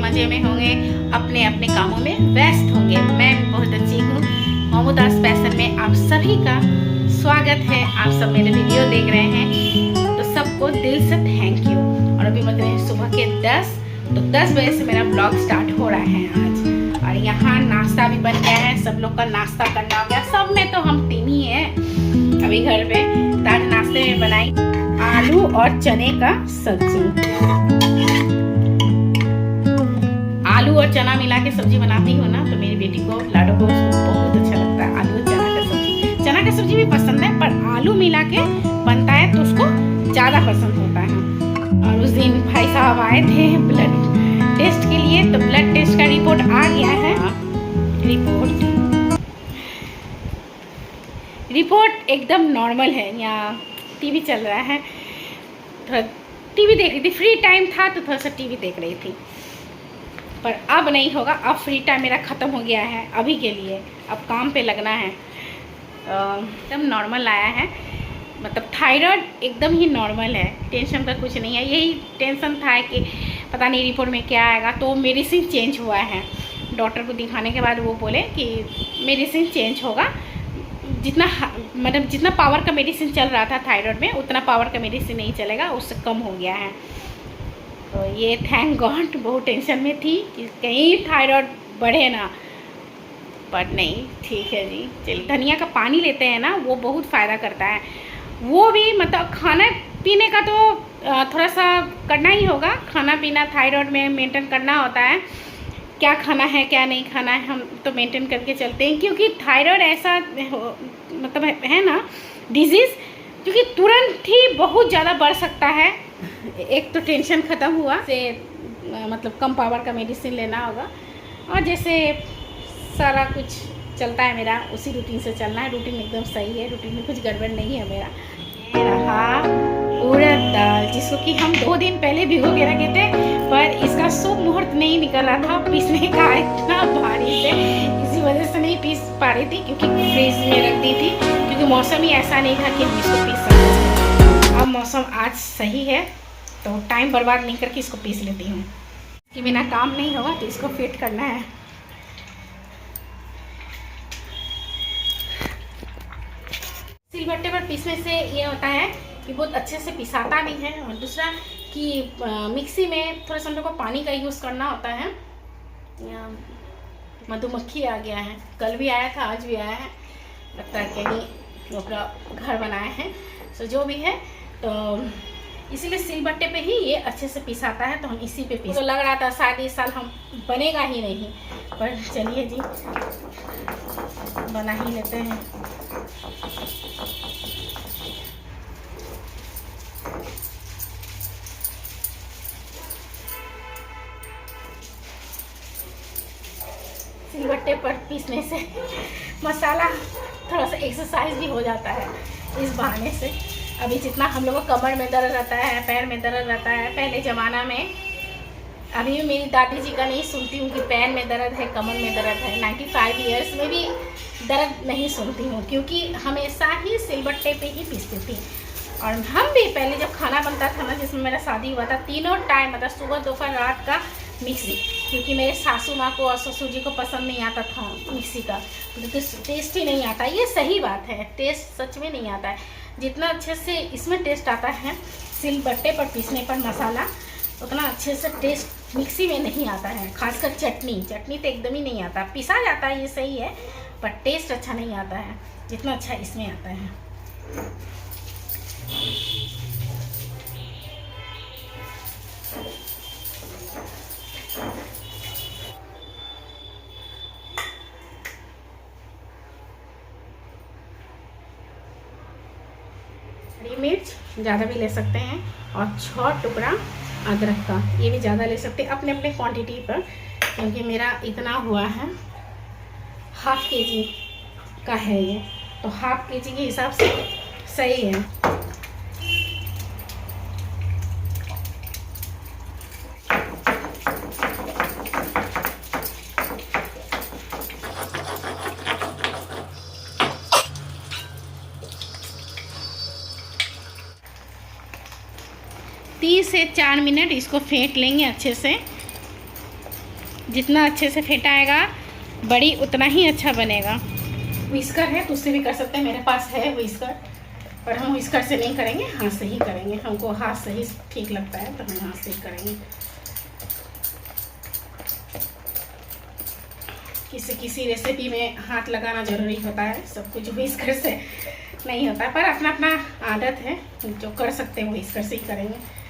मज़े में होंगे, अपने अपने कामों में व्यस्त होंगे। मैं भी बहुत अच्छी हूँ। मोमोदास फैशन में आप सभी का स्वागत है। आप सब मेरे वीडियो देख रहे हैं तो सबको दिल से थैंक यू। और अभी बज रहे हैं सुबह के 10, तो 10 बजे से मेरा ब्लॉग स्टार्ट हो रहा है आज। और यहाँ नाश्ता भी बन गया है, सब लोग का नाश्ता करना हो गया। सब में तो हम 3 ही हैं अभी घर पे। आज नाश्ते में बनाई आलू और चने का सब्जी। आलू और चना मिला के सब्जी बनाती हूँ ना, तो मेरी बेटी को लाडो को बहुत अच्छा लगता है आलू और चना का सब्जी। चना का सब्जी भी पसंद है, पर आलू मिला के बनता है तो उसको ज़्यादा पसंद होता है। और उस दिन भाई साहब आए थे ब्लड टेस्ट के लिए, तो ब्लड टेस्ट का रिपोर्ट आ गया है। रिपोर्ट एकदम नॉर्मल है। यहाँ टीवी चल रहा है, थोड़ा टीवी देख रही थी, फ्री टाइम था तो थोड़ा सा टीवी देख रही थी। पर अब नहीं होगा, अब फ्री टाइम मेरा ख़त्म हो गया है अभी के लिए। अब काम पे लगना है। एकदम नॉर्मल आया है, मतलब थायराइड एकदम ही नॉर्मल है, टेंशन का कुछ नहीं है। यही टेंशन था कि पता नहीं रिपोर्ट में क्या आएगा। तो मेडिसिन चेंज हुआ है, डॉक्टर को दिखाने के बाद वो बोले कि मेडिसिन चेंज होगा, जितना पावर का मेडिसिन चल रहा था थायराइड में उतना पावर का मेडिसिन नहीं चलेगा, उससे कम हो गया है। तो ये थैंक गॉड। बहुत टेंशन में थी कि कहीं थायराइड बढ़े ना, पर नहीं, ठीक है जी। चलिए, धनिया का पानी लेते हैं ना, वो बहुत फ़ायदा करता है। वो भी मतलब खाना पीने का तो थोड़ा सा करना ही होगा। खाना पीना थायराइड में मेंटेन करना होता है, क्या खाना है क्या नहीं खाना है हम तो मेंटेन करके चलते हैं। क्योंकि थायराइड ऐसा मतलब है ना डिजीज़, क्योंकि तुरंत ही बहुत ज़्यादा बढ़ सकता है। एक तो टेंशन ख़त्म हुआ से मतलब कम पावर का मेडिसिन लेना होगा, और जैसे सारा कुछ चलता है मेरा उसी रूटीन से चलना है। रूटीन एकदम सही है, रूटीन में कुछ गड़बड़ नहीं है मेरा। ये रहा उड़द दाल, जिसको कि हम 2 दिन पहले भिगो के रखे थे, पर इसका शुभ मुहूर्त नहीं निकल रहा था पीसने का, इतना भारी से, इसी वजह से नहीं पीस पा रही थी। क्योंकि फ्रिज में रख दी थी, क्योंकि मौसम ही ऐसा नहीं था कि हम इसको पीस सकते। अब मौसम आज सही है तो टाइम बर्बाद नहीं करके इसको पीस लेती हूँ, कि बिना काम नहीं होगा तो इसको फिट करना है। सिलबट्टे पर पीसने से ये होता है कि बहुत अच्छे से पिसाता नहीं है, और दूसरा कि मिक्सी में थोड़ा सा हम लोग को पानी का यूज़ करना होता है। मधुमक्खी आ गया है, कल भी आया था आज भी आया है, लगता है कहीं अपना घर बनाए हैं। सो जो भी है, तो इसीलिए सिलबट्टे पे ही ये अच्छे से पिसाता है, तो हम इसी पे पीस। तो लग रहा था शायद इस साल हम बनेगा ही नहीं, पर चलिए जी बना ही लेते हैं। सिलबट्टे पर पीसने से मसाला थोड़ा सा एक्सरसाइज भी हो जाता है इस बहाने से। अभी जितना हम लोगों को कमर में दर्द रहता है, पैर में दर्द रहता है, पहले ज़माना में, अभी भी मेरी दादी जी का नहीं सुनती हूँ कि पैर में दर्द है, कमर में दर्द है। 95 ईयर्स में भी दर्द नहीं सुनती हूँ, क्योंकि हमेशा ही सिलबट्टे पे ही पीसती थी। और हम भी पहले जब खाना बनता था ना, जिसमें मेरा शादी हुआ था, तीनों टाइम मतलब सुबह दोपहर रात का मिक्सी, क्योंकि मेरे सासू माँ को और ससुर जी को पसंद नहीं आता था मिक्सी का, तो टेस्ट ही नहीं आता। ये सही बात है, टेस्ट सच में नहीं आता है। जितना अच्छे से इसमें टेस्ट आता है सिलबट्टे पर पीसने पर मसाला, उतना अच्छे से टेस्ट मिक्सी में नहीं आता है। खासकर चटनी तो एकदम ही नहीं आता। पिसा जाता है ये सही है, पर टेस्ट अच्छा नहीं आता है जितना अच्छा इसमें आता है। हरी मिर्च ज़्यादा भी ले सकते हैं, और 6 टुकड़ा अदरक का, ये भी ज़्यादा ले सकते हैं अपने अपने क्वांटिटी पर। क्योंकि मेरा इतना हुआ है, ½ kg का है ये, तो ½ kg के हिसाब से सही है। 3 से 4 मिनट इसको फेंट लेंगे अच्छे से। जितना अच्छे से फेंटाएगा बड़ी उतना ही अच्छा बनेगा। विस्कर है तो उससे भी कर सकते हैं, मेरे पास है विस्कर, पर हम विस्कर से नहीं करेंगे, हाथ से ही करेंगे। हमको हाथ से ही ठीक लगता है तो हम हाथ से ही करेंगे। किसी किसी रेसिपी में हाथ लगाना ज़रूरी होता है, सब कुछ विस्कर से नहीं होता, पर अपना अपना आदत है, जो कर सकते हैं वो विस्कर से ही करेंगे।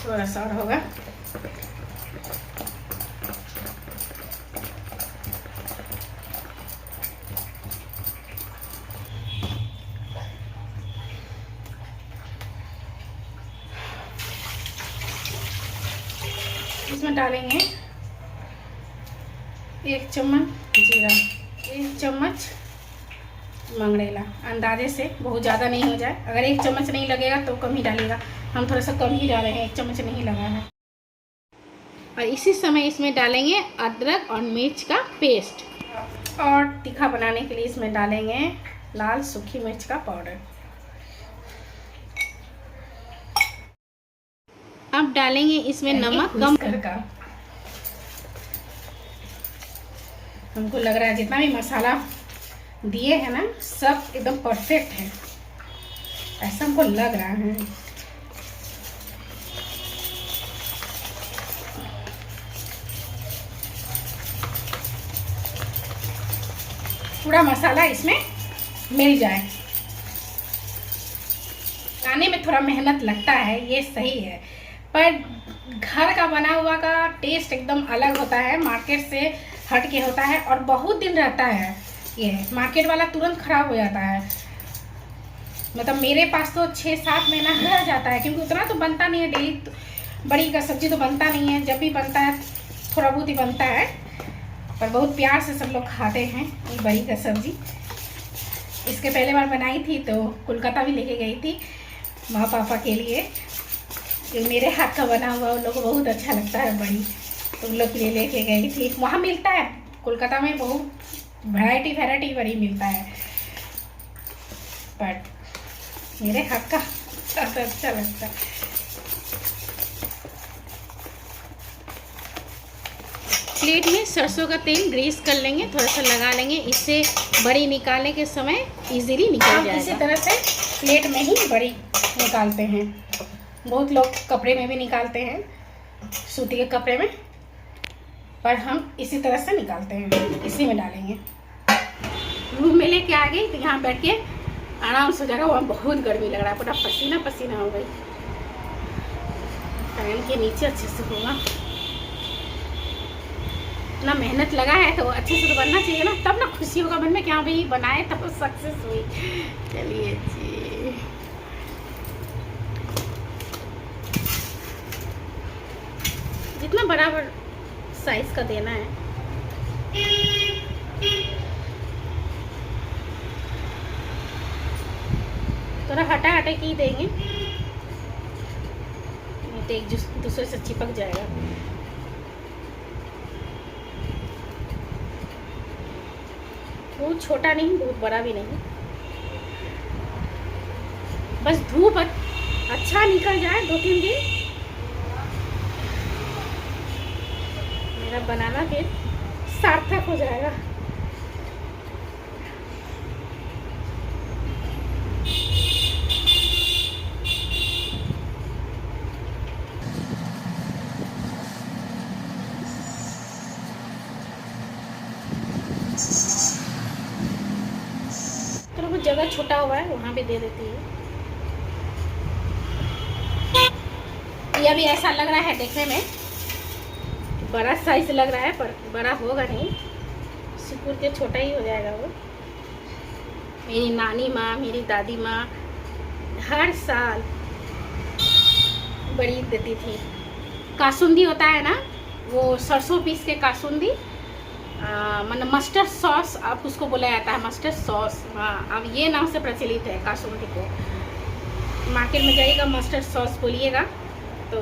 थोड़ा सा और होगा। इसमें डालेंगे 1 चम्मच जीरा, 1 चम्मच मंगरेला, अंदाजे से, बहुत ज़्यादा नहीं हो जाए। अगर 1 चम्मच नहीं लगेगा तो कम ही डालेगा, हम थोड़ा सा कम ही डाले हैं, 1 चम्मच नहीं लगा है। और इसी समय इसमें डालेंगे अदरक और मिर्च का पेस्ट, और तीखा बनाने के लिए इसमें डालेंगे लाल सूखी मिर्च का पाउडर। अब डालेंगे इसमें नमक कम का। हमको लग रहा है जितना भी मसाला दिए हैं ना सब एकदम परफेक्ट है, ऐसा हमको लग रहा है। पूरा मसाला इसमें मिल जाए। बनाने में थोड़ा मेहनत लगता है, ये सही है, पर घर का बना हुआ का टेस्ट एकदम अलग होता है, मार्केट से हट के होता है और बहुत दिन रहता है। ये मार्केट वाला तुरंत खराब हो जाता है, मतलब मेरे पास तो 6-7 महीना रह जाता है, क्योंकि उतना तो बनता नहीं है डेली। बड़ी का सब्जी तो बनता नहीं है, जब भी बनता है थोड़ा बहुत ही बनता है, पर बहुत प्यार से सब लोग खाते हैं ये बड़ी का सब्जी। इसके पहले बार बनाई थी तो कोलकाता भी लेके गई थी माँ पापा के लिए, जो मेरे हाथ का बना हुआ उन लोग को बहुत अच्छा लगता है बड़ी, तो उन लोग के लिए लेके गई थी। वहाँ मिलता है कोलकाता में, बहुत वैरायटी बड़ी मिलता है, पर मेरे हाथ का ज़्यादा अच्छा लगता है। प्लेट में सरसों का तेल ग्रीस कर लेंगे, थोड़ा सा लगा लेंगे, इससे बड़ी निकालने के समय इजीली निकल जाएगा। इसी तरह से प्लेट में ही बड़ी निकालते हैं, बहुत लोग कपड़े में भी निकालते हैं, सूती के कपड़े में, पर हम इसी तरह से निकालते हैं। इसी में डालेंगे। रूम में लेके आ गई तो यहाँ बैठ के आराम से हो जाएगा। वहाँ बहुत गर्मी लग रहा है, पूरा पसीना पसीना हो गई। फैन के नीचे अच्छे से होगा, इतना मेहनत लगा है तो अच्छे से तो बनना चाहिए ना, तब ना खुशी होगा मन में कि हाँ भाई बनाए तब तो सक्सेस हुई। चलिए जी, जितना बराबर साइज का देना है। थोड़ा हटा हटा के ही देंगे, नहीं तो एक दूसरे से चिपक जाएगा। बहुत छोटा नहीं, बहुत बड़ा भी नहीं, बस धूप अच्छा निकल जाए 2-3 दिन, मेरा बनाना फिर सार्थक हो जाएगा। तो कुछ जगह छोटा हुआ है वहाँ पे दे देती है। ये भी ऐसा लग रहा है देखने में बड़ा साइज लग रहा है, पर बड़ा होगा नहीं, सिकुड़ के छोटा ही हो जाएगा वो। मेरी नानी माँ, मेरी दादी माँ हर साल बड़ी देती थी। कासुंदी होता है ना, वो सरसों पीस के कासुंदी, मतलब मस्टर्ड सॉस अब उसको बोला जाता है, मस्टर्ड सॉस। हाँ, अब ये नाम से प्रचलित है कासुंदी को। मार्केट में जाइएगा मस्टर्ड सॉस बोलिएगा तो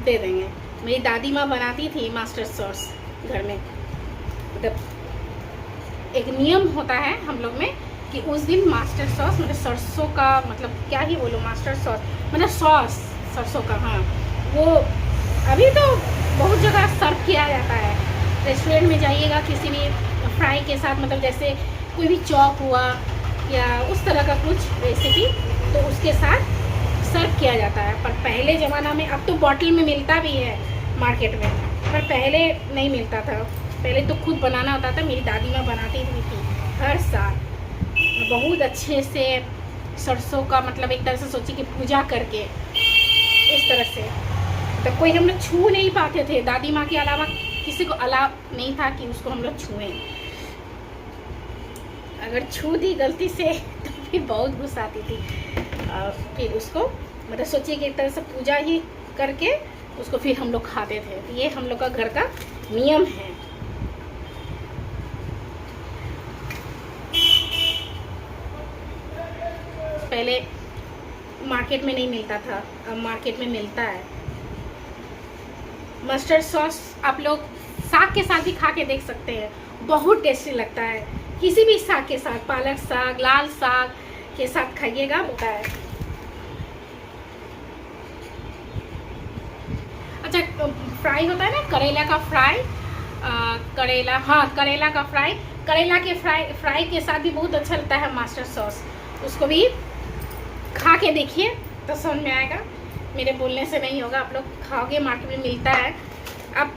दे देंगे। मेरी दादी माँ बनाती थी मस्टर्ड सॉस घर में, मतलब एक नियम होता है हम लोग में कि उस दिन मास्टर सॉस मतलब सरसों का, मतलब क्या ही बोलो, मास्टर सॉस मतलब सॉस सरसों का, हाँ वो अभी तो बहुत जगह सर्व किया जाता है। रेस्टोरेंट में जाइएगा किसी भी फ्राई के साथ, मतलब जैसे कोई भी चॉप हुआ या उस तरह का कुछ रेसिपी, तो उसके साथ सर्व किया जाता है। पर पहले ज़माना में, अब तो बॉटल में मिलता भी है मार्केट में, पर पहले नहीं मिलता था। पहले तो खुद बनाना होता था। मेरी दादी माँ बनाती थी हर साल बहुत अच्छे से सरसों का, मतलब एक तरह से सोचिए कि पूजा करके इस तरह से, तो कोई हम लोग छू नहीं पाते थे। दादी माँ के अलावा किसी को अलाव नहीं था कि उसको हम लोग छुएं। अगर छू दी गलती से तो फिर बहुत गुस्सा आती थी। फिर उसको मतलब सोचिए कि एक तरह से पूजा ही करके उसको फिर हम लोग खाते थे। तो ये हम लोग का घर का नियम है। पहले मार्केट में नहीं मिलता था, अब मार्केट में मिलता है। मस्टर्ड सॉस आप लोग साग के साथ भी खा के देख सकते हैं, बहुत टेस्टी लगता है। किसी भी साग के साथ, पालक साग, लाल साग के साथ खाइएगा, होता है। अच्छा, फ्राई होता है ना करेला का फ्राई, करेला, हाँ करेला का फ्राई, करेला के फ्राई के साथ भी बहुत अच्छा लगता है मास्टर सॉस। उसको भी खा के देखिए तो समझ में आएगा, मेरे बोलने से नहीं होगा। आप लोग खाओगे, मार्केट में मिलता है। अब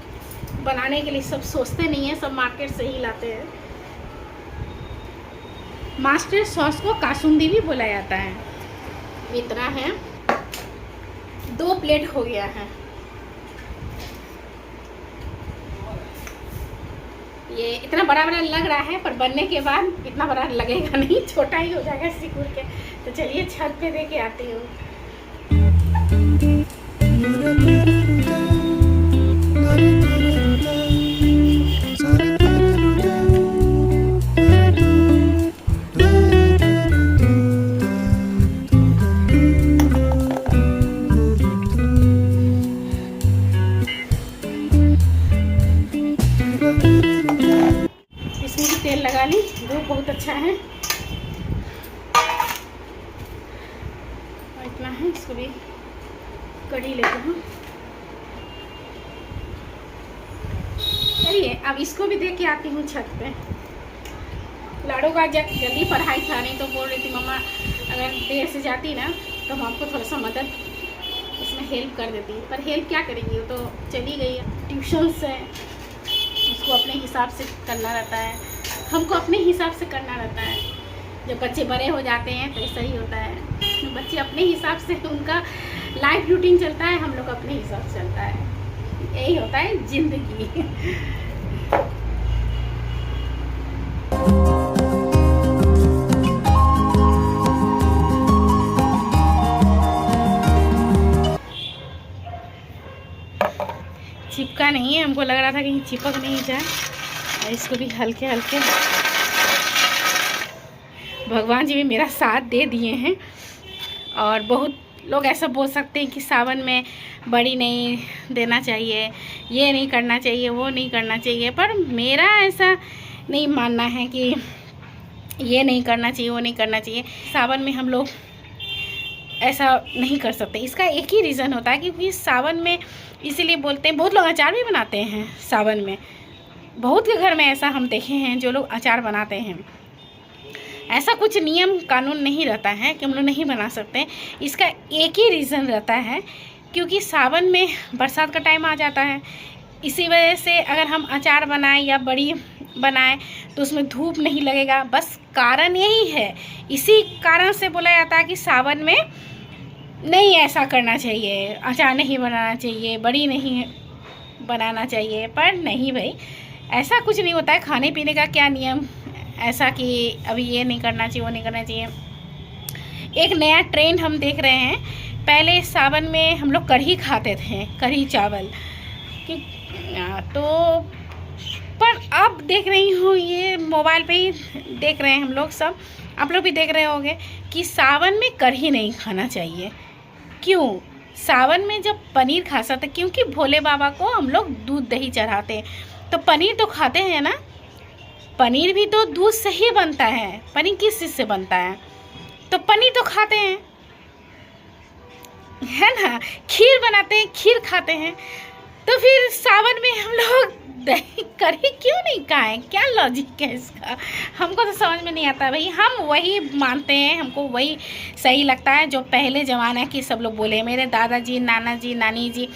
बनाने के लिए सब सोचते नहीं है, सब मार्केट से ही लाते हैं। मास्टर सॉस को कासुंदी भी बोला जाता है। इतना है, 2 प्लेट हो गया है। ये इतना बड़ा बड़ा लग रहा है, पर बनने के बाद इतना बड़ा लगेगा नहीं, छोटा ही हो जाएगा सिकुड़ के। तो चलिए छत पे दे के आती हूँ। इसमें भी तेल लगा ली, धूप बहुत अच्छा है। और इतना है, इसको भी कड़ी लेते हैं। चलिए अब इसको भी देख के आती हूँ छत पे। लाडो का जल्दी पढ़ाई था, नहीं तो बोल रही थी मम्मा अगर देर से जाती ना तो हम आपको थोड़ा सा मदद इसमें हेल्प कर देती। पर हेल्प क्या करेंगी, वो तो चली गई है ट्यूशन से। उसको अपने हिसाब से करना रहता है, हमको अपने हिसाब से करना रहता है। जब बच्चे बड़े हो जाते हैं तो ऐसा ही होता है, बच्चे अपने हिसाब से, उनका लाइफ रूटीन चलता है, हम लोग अपने हिसाब से चलता है। यही होता है जिंदगी। चिपका नहीं है, हमको लग रहा था कहीं चिपक नहीं जाए। और इसको भी हल्के हल्के, भगवान जी भी मेरा साथ दे दिए हैं। और बहुत लोग ऐसा बोल सकते हैं कि सावन में बड़ी नहीं देना चाहिए, ये नहीं करना चाहिए, वो नहीं करना चाहिए। पर मेरा ऐसा नहीं मानना है कि ये नहीं करना चाहिए, वो नहीं करना चाहिए। सावन में हम लोग ऐसा नहीं कर सकते। इसका एक ही रीज़न होता है, क्योंकि सावन में इसीलिए बोलते हैं, बहुत लोग अचार भी बनाते हैं सावन में। बहुत के घर में ऐसा हम देखे हैं जो लोग अचार बनाते हैं। ऐसा कुछ नियम कानून नहीं रहता है कि हम लोग नहीं बना सकते। इसका एक ही रीज़न रहता है, क्योंकि सावन में बरसात का टाइम आ जाता है। इसी वजह से अगर हम अचार बनाएं या बड़ी बनाएं तो उसमें धूप नहीं लगेगा, बस कारण यही है। इसी कारण से बोला जाता है कि सावन में नहीं ऐसा करना चाहिए, अचार नहीं बनाना चाहिए, बड़ी नहीं बनाना चाहिए। पर नहीं भाई, ऐसा कुछ नहीं होता है। खाने पीने का क्या नियम ऐसा कि अभी ये नहीं करना चाहिए, वो नहीं करना चाहिए। एक नया ट्रेंड हम देख रहे हैं। पहले सावन में हम लोग कढ़ी खाते थे, कढ़ी चावल, तो पर अब देख रही हूँ, ये मोबाइल पे ही देख रहे हैं हम लोग सब, आप लोग भी देख रहे होंगे कि सावन में कढ़ी नहीं खाना चाहिए। क्यों? सावन में जब पनीर खा सकते, क्योंकि भोले बाबा को हम लोग दूध दही चढ़ाते हैं, तो पनीर तो खाते हैं ना। पनीर भी तो दूध से ही बनता है, पनीर किस चीज़ से बनता है? तो पनीर तो खाते हैं, है ना, खीर बनाते हैं, खीर खाते हैं, तो फिर सावन में हम लोग दही कढ़ी क्यों नहीं खाएं? क्या लॉजिक है इसका? हमको तो समझ में नहीं आता भाई। हम वही मानते हैं, हमको वही सही लगता है जो पहले ज़माना की सब लोग बोले। मेरे दादाजी, नाना जी, नानी जी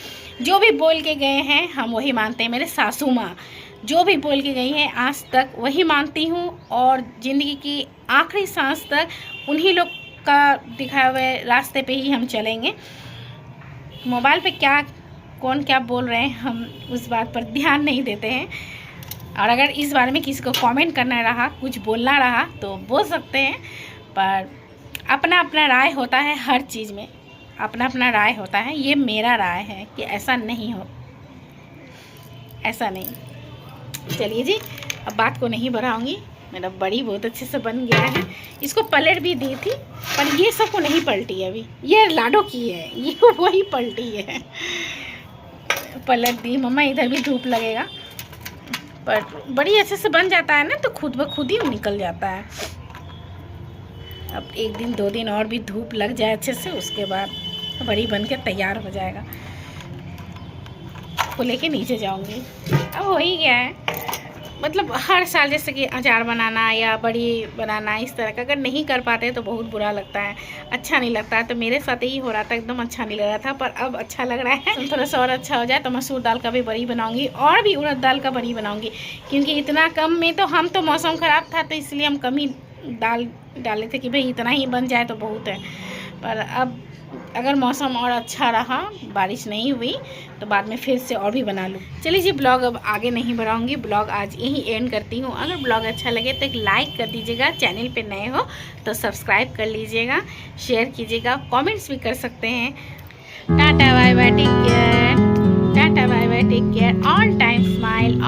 जो भी बोल के गए हैं हम वही मानते हैं। मेरे सासू माँ जो भी बोल के गई हैं आज तक वही मानती हूँ, और ज़िंदगी की आखिरी सांस तक उन्हीं लोग का दिखाए हुए रास्ते पे ही हम चलेंगे। मोबाइल पे क्या कौन क्या बोल रहे हैं हम उस बात पर ध्यान नहीं देते हैं। और अगर इस बारे में किसी को कमेंट करना रहा, कुछ बोलना रहा तो बोल सकते हैं, पर अपना अपना राय होता है, हर चीज़ में अपना अपना राय होता है। ये मेरा राय है कि ऐसा नहीं हो, ऐसा नहीं। चलिए जी, अब बात को नहीं बढ़ाऊंगी। मेरा बड़ी बहुत अच्छे से बन गया है। इसको पलट भी दी थी पर ये सबको नहीं पलटी है अभी, ये लाडो की है, ये वही पलटी है। पलट दी मम्मा, इधर भी धूप लगेगा, पर बड़ी अच्छे से बन जाता है ना, तो खुद ब खुद ही निकल जाता है। अब 1 दिन 2 दिन और भी धूप लग जाए अच्छे से, उसके बाद बड़ी बन के तैयार हो जाएगा। को लेके नीचे जाऊंगी। अब हो ही गया है, मतलब हर साल जैसे कि अचार बनाना या बड़ी बनाना इस तरह का अगर नहीं कर पाते तो बहुत बुरा लगता है, अच्छा नहीं लगता है। तो मेरे साथ ही हो रहा था, एकदम अच्छा नहीं लग रहा था, पर अब अच्छा लग रहा है। थोड़ा सा और अच्छा हो जाए तो मसूर दाल का भी बड़ी बनाऊंगी और भी उड़द दाल का बड़ी बनाऊंगी, क्योंकि इतना कम में तो हम तो मौसम ख़राब था तो इसलिए हम कम ही दाल डाले थे कि भाई इतना ही बन जाए तो बहुत है। पर अब अगर मौसम और अच्छा रहा, बारिश नहीं हुई, तो बाद में फिर से और भी बना लूँ। चलिए जी, ब्लॉग अब आगे नहीं बढ़ाऊँगी, ब्लॉग आज यहीं एंड करती हूँ। अगर ब्लॉग अच्छा लगे तो एक लाइक कर दीजिएगा, चैनल पे नए हो तो सब्सक्राइब कर लीजिएगा, शेयर कीजिएगा, कमेंट्स भी कर सकते हैं। Tata bye bye, take care, tata bye bye, take care, all time smile